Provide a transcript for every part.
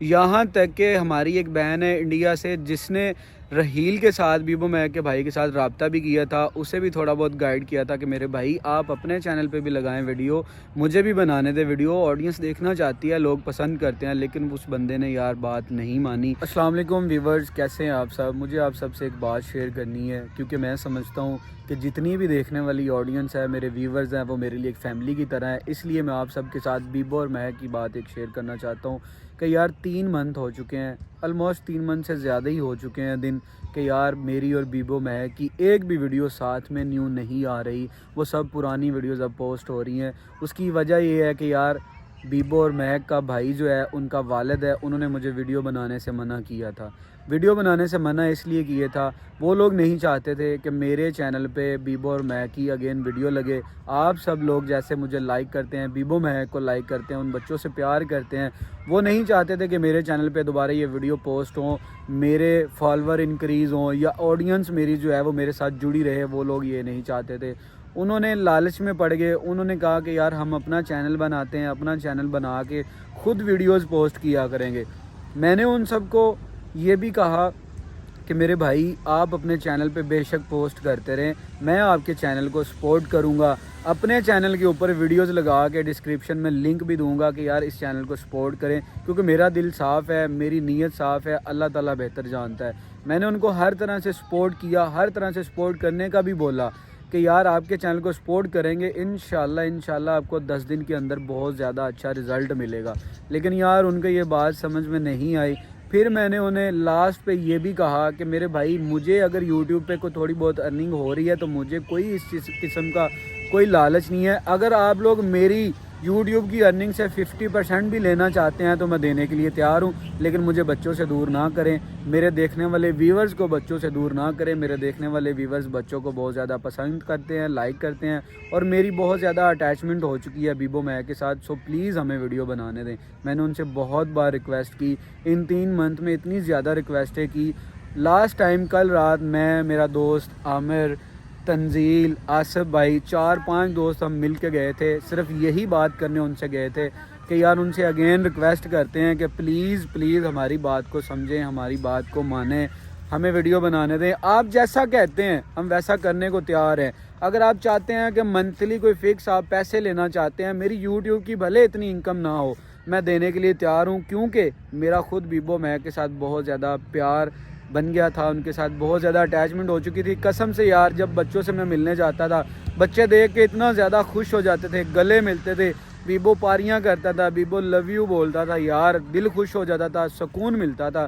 یہاں تک کہ ہماری ایک بہن ہے انڈیا سے جس نے رحیل کے ساتھ بیبو مہک کے بھائی کے ساتھ رابطہ بھی کیا تھا، اسے بھی تھوڑا بہت گائیڈ کیا تھا کہ میرے بھائی آپ اپنے چینل پہ بھی لگائیں ویڈیو، مجھے بھی بنانے دے ویڈیو، آڈینس دیکھنا چاہتی ہے، لوگ پسند کرتے ہیں، لیکن اس بندے نے یار بات نہیں مانی۔ السلام علیکم ویورز، کیسے ہیں آپ سب؟ مجھے آپ سب سے ایک بات شیئر کرنی ہے، کیونکہ میں سمجھتا ہوں کہ جتنی بھی دیکھنے والی آڈینس ہے، میرے ویورز ہیں، وہ میرے لیے ایک فیملی کی طرح ہے۔ اس لیے میں آپ سب کے ساتھ بیبو اور مہک کی بات ایک شیئر کرنا چاہتا ہوں کہ یار 3 منتھ ہو چکے ہیں، آلموسٹ 3 منتھ سے زیادہ ہی ہو چکے ہیں دن، کہ یار میری اور بیبو مہک کی ایک بھی ویڈیو ساتھ میں نیو نہیں آ رہی۔ وہ سب پرانی ویڈیوز اب پوسٹ ہو رہی ہیں۔ اس کی وجہ یہ ہے کہ یار بیبو اور مہک کا بھائی جو ہے، ان کا والد ہے، انہوں نے مجھے ویڈیو بنانے سے منع کیا تھا۔ ویڈیو بنانے سے منع اس لیے کیا تھا، وہ لوگ نہیں چاہتے تھے کہ میرے چینل پہ بیبو اور مہک کی اگین ویڈیو لگے۔ آپ سب لوگ جیسے مجھے لائک کرتے ہیں، بیبو مہک کو لائک کرتے ہیں، ان بچوں سے پیار کرتے ہیں، وہ نہیں چاہتے تھے کہ میرے چینل پہ دوبارہ یہ ویڈیو پوسٹ ہوں، میرے فالوور انکریز ہوں یا آڈینس میری جو ہے وہ میرے ساتھ جڑی رہے، وہ لوگ یہ نہیں چاہتے تھے۔ انہوں نے لالچ میں پڑ گئے، انہوں نے کہا کہ یار ہم اپنا چینل بناتے ہیں، اپنا چینل بنا کے خود ویڈیوز پوسٹ کیا کریں گے۔ میں نے ان سب کو یہ بھی کہا کہ میرے بھائی آپ اپنے چینل پہ بے شک پوسٹ کرتے رہیں، میں آپ کے چینل کو سپورٹ کروں گا، اپنے چینل کے اوپر ویڈیوز لگا کے ڈسکرپشن میں لنک بھی دوں گا کہ یار اس چینل کو سپورٹ کریں، کیونکہ میرا دل صاف ہے، میری نیت صاف ہے، اللہ تعالیٰ بہتر جانتا ہے۔ میں نے ان کو ہر طرح سے سپورٹ کیا، ہر طرح سے سپورٹ کرنے کا بھی بولا کہ یار آپ کے چینل کو سپورٹ کریں گے، انشاءاللہ آپ کو 10 دن کے اندر بہت زیادہ اچھا رزلٹ ملے گا۔ لیکن یار ان کو یہ بات سمجھ میں نہیں آئی۔ پھر میں نے انہیں لاسٹ پہ یہ بھی کہا کہ میرے بھائی مجھے اگر یوٹیوب پہ کوئی تھوڑی بہت ارننگ ہو رہی ہے تو مجھے کوئی اس قسم کا کوئی لالچ نہیں ہے۔ اگر آپ لوگ میری یوٹیوب کی ارننگ سے 50% بھی لینا چاہتے ہیں تو میں دینے کے لیے تیار ہوں، لیکن مجھے بچوں سے دور نہ کریں، میرے دیکھنے والے ویورز کو بچوں سے دور نہ کریں۔ میرے دیکھنے والے ویورز بچوں کو بہت زیادہ پسند کرتے ہیں، لائک کرتے ہیں، اور میری بہت زیادہ اٹیچمنٹ ہو چکی ہے بیبو مہک کے ساتھ، سو پلیز ہمیں ویڈیو بنانے دیں۔ میں نے ان سے بہت بار ریکویسٹ کی، ان 3 منتھ میں اتنی زیادہ ریکویسٹیں کی۔ لاسٹ ٹائم کل رات میں، میرا دوست عامر، تنزیل، آصف بھائی، 4-5 دوست ہم مل کے گئے تھے، صرف یہی بات کرنے ان سے گئے تھے کہ یار ان سے اگین ریکویسٹ کرتے ہیں کہ پلیز ہماری بات کو سمجھیں، ہماری بات کو مانیں، ہمیں ویڈیو بنانے دیں۔ آپ جیسا کہتے ہیں ہم ویسا کرنے کو تیار ہیں۔ اگر آپ چاہتے ہیں کہ منتھلی کوئی فکس آپ پیسے لینا چاہتے ہیں، میری یوٹیوب کی بھلے اتنی انکم نہ ہو، میں دینے کے لیے تیار ہوں، کیونکہ میرا خود بیبو مہک کے ساتھ بہت زیادہ پیار بن گیا تھا، ان کے ساتھ بہت زیادہ اٹیچمنٹ ہو چکی تھی۔ قسم سے یار جب بچوں سے میں ملنے جاتا تھا، بچے دیکھ کے اتنا زیادہ خوش ہو جاتے تھے، گلے ملتے تھے، بیبو پاریاں کرتا تھا، بیبو لو یو بولتا تھا، یار دل خوش ہو جاتا تھا، سکون ملتا تھا۔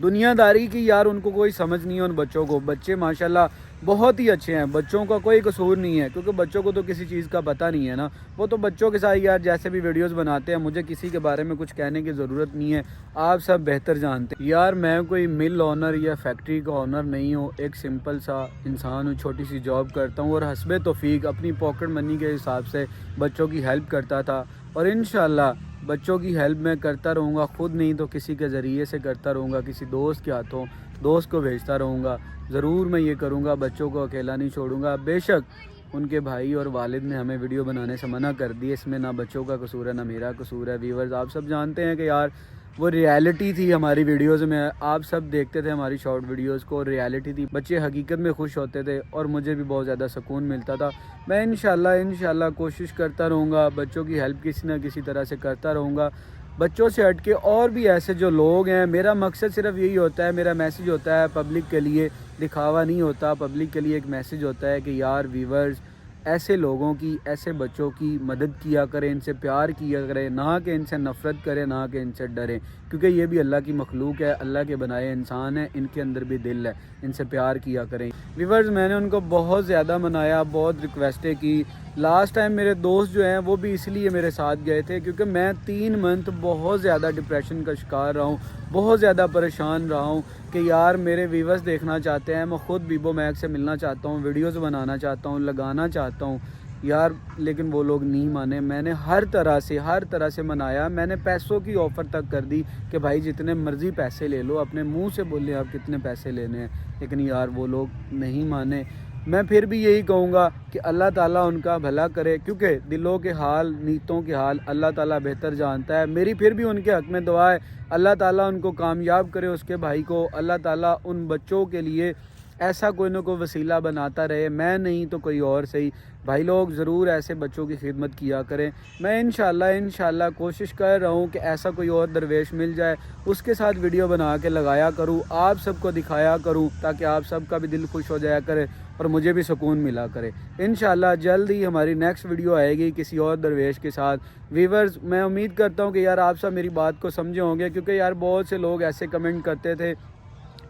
دنیا داری کی یار ان کو کوئی سمجھ نہیں ہے ان بچوں کو، بچے ماشاءاللہ بہت ہی اچھے ہیں، بچوں کا کوئی قصور نہیں ہے، کیونکہ بچوں کو تو کسی چیز کا پتہ نہیں ہے نا، وہ تو بچوں کے ساتھ یار جیسے بھی ویڈیوز بناتے ہیں، مجھے کسی کے بارے میں کچھ کہنے کی ضرورت نہیں ہے، آپ سب بہتر جانتے ہیں۔ یار میں کوئی مل آنر یا فیکٹری کا آنر نہیں ہوں، ایک سمپل سا انسان ہوں، چھوٹی سی جاب کرتا ہوں، اور حسب توفیق اپنی پاکٹ منی کے حساب سے بچوں کی ہیلپ کرتا تھا، اور انشاءاللہ بچوں کی ہیلپ میں کرتا رہوں گا، خود نہیں تو کسی کے ذریعے سے کرتا رہوں گا، کسی دوست کے ہاتھوں دوست کو بھیجتا رہوں گا، ضرور میں یہ کروں گا، بچوں کو اکیلا نہیں چھوڑوں گا۔ بے شک ان کے بھائی اور والد نے ہمیں ویڈیو بنانے سے منع کر دی، اس میں نہ بچوں کا قصور ہے نہ میرا قصور ہے۔ ویورز آپ سب جانتے ہیں کہ یار وہ ریالٹی تھی ہماری ویڈیوز میں، آپ سب دیکھتے تھے ہماری شارٹ ویڈیوز کو، ریالٹی تھی، بچے حقیقت میں خوش ہوتے تھے اور مجھے بھی بہت زیادہ سکون ملتا تھا۔ میں انشاءاللہ کوشش کرتا رہوں گا، بچوں کی ہیلپ کسی نہ کسی طرح سے کرتا رہوں گا۔ بچوں سے ہٹ کے اور بھی ایسے جو لوگ ہیں، میرا مقصد صرف یہی ہوتا ہے، میرا میسیج ہوتا ہے پبلک کے لیے، دکھاوا نہیں ہوتا، پبلک کے لیے ایک میسیج ہوتا ہے کہ یار ویورز ایسے لوگوں کی، ایسے بچوں کی مدد کیا کریں، ان سے پیار کیا کریں، نہ کہ ان سے نفرت کریں، نہ کہ ان سے ڈریں، کیونکہ یہ بھی اللہ کی مخلوق ہے، اللہ کے بنائے انسان ہیں، ان کے اندر بھی دل ہے، ان سے پیار کیا کریں۔ ویورز میں نے ان کو بہت زیادہ منایا، بہت ریکویسٹیں کی۔ لاسٹ ٹائم میرے دوست جو ہیں وہ بھی اس لیے میرے ساتھ گئے تھے کیونکہ میں 3 منتھ بہت زیادہ ڈپریشن کا شکار رہا ہوں، بہت زیادہ پریشان رہا ہوں کہ یار میرے ویورز دیکھنا چاہتے ہیں، میں خود بیبو مہک سے ملنا چاہتا ہوں، ویڈیوز بنانا چاہتا ہوں، لگانا چاہتا ہوں یار، لیکن وہ لوگ نہیں مانے۔ میں نے ہر طرح سے منایا، میں نے پیسوں کی آفر تک کر دی کہ بھائی جتنے مرضی پیسے لے لو، اپنے منہ سے بولے آپ کتنے پیسے لینے ہیں، لیکن یار وہ لوگ نہیں مانے۔ میں پھر بھی یہی کہوں گا کہ اللہ تعالیٰ ان کا بھلا کرے، کیونکہ دلوں کے حال، نیتوں کے حال اللہ تعالیٰ بہتر جانتا ہے۔ میری پھر بھی ان کے حق میں دعا ہے، اللہ تعالیٰ ان کو کامیاب کرے، اس کے بھائی کو اللہ تعالیٰ ان بچوں کے لیے ایسا کوئی نہ کوئی وسیلہ بناتا رہے، میں نہیں تو کوئی اور صحیح۔ بھائی لوگ ضرور ایسے بچوں کی خدمت کیا کریں۔ میں انشاءاللہ کوشش کر رہا ہوں کہ ایسا کوئی اور درویش مل جائے، اس کے ساتھ ویڈیو بنا کے لگایا کروں، آپ سب کو دکھایا کروں، تاکہ آپ سب کا بھی دل خوش ہو جایا کرے اور مجھے بھی سکون ملا کرے۔ انشاءاللہ جلد ہی ہماری نیکسٹ ویڈیو آئے گی کسی اور درویش کے ساتھ۔ ویورز، میں امید کرتا ہوں کہ یار آپ سب میری بات کو سمجھے ہوں گے، کیونکہ یار بہت سے لوگ ایسے کمنٹ کرتے تھے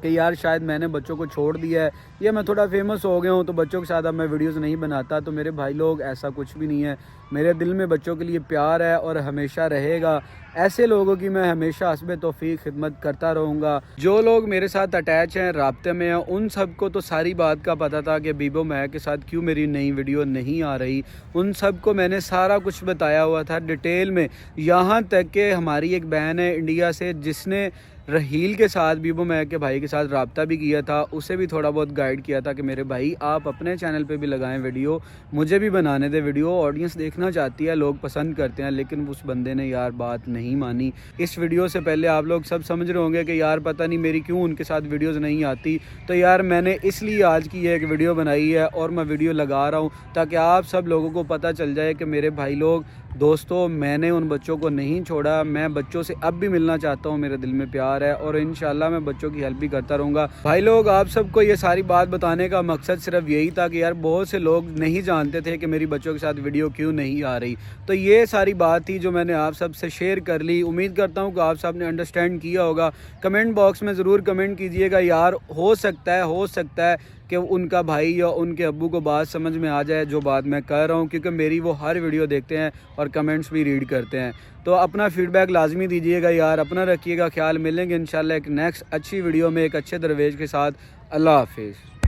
کہ یار شاید میں نے بچوں کو چھوڑ دیا ہے یا میں تھوڑا فیمس ہو گیا ہوں تو بچوں کے ساتھ اب میں ویڈیوز نہیں بناتا۔ تو میرے بھائی لوگ، ایسا کچھ بھی نہیں ہے، میرے دل میں بچوں کے لیے پیار ہے اور ہمیشہ رہے گا۔ ایسے لوگوں کی میں ہمیشہ حسب توفیق خدمت کرتا رہوں گا۔ جو لوگ میرے ساتھ اٹیچ ہیں، رابطے میں ہیں، ان سب کو تو ساری بات کا پتہ تھا کہ بیبو مہک کے ساتھ کیوں میری نئی ویڈیو نہیں آ رہی، ان سب کو میں نے سارا کچھ بتایا ہوا تھا ڈیٹیل میں۔ یہاں تک کہ ہماری ایک بہن ہے انڈیا سے، جس نے رحیل کے ساتھ، بیبو مہک کے بھائی کے ساتھ رابطہ بھی کیا تھا، اسے بھی تھوڑا بہت گائیڈ کیا تھا کہ میرے بھائی آپ اپنے چینل پہ بھی لگائیں ویڈیو، مجھے بھی بنانے دے ویڈیو، آڈینس دیکھنا چاہتی ہے، لوگ پسند کرتے ہیں، لیکن اس بندے نے یار بات نہیں مانی۔ اس ویڈیو سے پہلے آپ لوگ سب سمجھ رہے ہوں گے کہ یار پتہ نہیں میری کیوں ان کے ساتھ ویڈیوز نہیں آتی، تو یار میں نے اس لیے آج کی ایک ویڈیو بنائی ہے اور میں ویڈیو لگا رہا ہوں تاکہ آپ سب لوگوں کو پتہ چل جائے کہ میرے بھائی لوگ، دوستو، میں نے ان بچوں کو نہیں چھوڑا، میں بچوں سے اب بھی ملنا چاہتا ہوں، میرے دل میں پیار ہے اور انشاءاللہ میں بچوں کی ہیلپ بھی کرتا رہوں گا۔ بھائی لوگ، آپ سب کو یہ ساری بات بتانے کا مقصد صرف یہی تھا کہ یار بہت سے لوگ نہیں جانتے تھے کہ میری بچوں کے ساتھ ویڈیو کیوں نہیں آ رہی، تو یہ ساری بات تھی جو میں نے آپ سب سے شیئر کر لی۔ امید کرتا ہوں کہ آپ سب نے انڈرسٹینڈ کیا ہوگا۔ کمنٹ باکس میں ضرور کمنٹ کیجئے گا، یار ہو سکتا ہے کہ ان کا بھائی یا ان کے ابو کو بات سمجھ میں آ جائے جو بات میں کر رہا ہوں، کیونکہ میری وہ ہر ویڈیو دیکھتے ہیں اور کمنٹس بھی ریڈ کرتے ہیں۔ تو اپنا فیڈ بیک لازمی دیجیے گا یار، اپنا رکھیے گا خیال۔ ملیں گے انشاءاللہ ایک نیکسٹ اچھی ویڈیو میں ایک اچھے درویش کے ساتھ۔ اللہ حافظ۔